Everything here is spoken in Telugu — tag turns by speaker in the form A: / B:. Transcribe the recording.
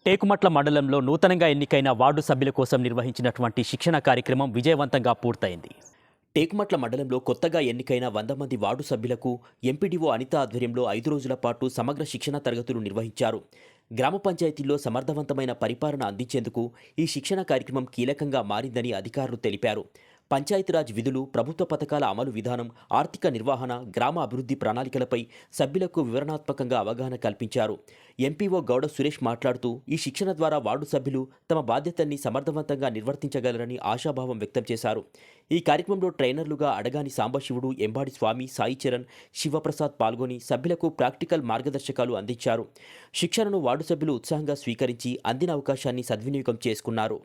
A: టేకుమట్ల మండలంలో నూతనంగా ఎన్నికైన వార్డు సభ్యుల కోసం నిర్వహించినటువంటి శిక్షణ కార్యక్రమం విజయవంతంగా పూర్తయింది. టేకుమట్ల మండలంలో కొత్తగా ఎన్నికైన 100 మంది వార్డు సభ్యులకు ఎంపీడీఓ అనిత ఆధ్వర్యంలో 5 రోజుల పాటు సమగ్ర శిక్షణ తరగతులు నిర్వహించారు. గ్రామ పంచాయతీల్లో సమర్థవంతమైన పరిపాలన అందించేందుకు ఈ శిక్షణ కార్యక్రమం కీలకంగా మారిందని అధికారులు తెలిపారు. పంచాయతీరాజ్ విధులు, ప్రభుత్వ పథకాల అమలు విధానం, ఆర్థిక నిర్వహణ, గ్రామ అభివృద్ధి ప్రణాళికలపై సభ్యులకు వివరణాత్మకంగా అవగాహన కల్పించారు. ఎంపీఓ గౌడ సురేష్ మాట్లాడుతూ ఈ శిక్షణ ద్వారా వార్డు సభ్యులు తమ బాధ్యతల్ని సమర్థవంతంగా నిర్వర్తించగలరని ఆశాభావం వ్యక్తం చేశారు. ఈ కార్యక్రమంలో ట్రైనర్లుగా అడగాని సాంబశివుడు, ఎంబాడి స్వామి, సాయి చరణ్, శివప్రసాద్ పాల్గొని సభ్యులకు ప్రాక్టికల్ మార్గదర్శకాలు అందించారు. శిక్షణను వార్డు సభ్యులు ఉత్సాహంగా స్వీకరించి అందిన అవకాశాన్ని సద్వినియోగం చేసుకున్నారు.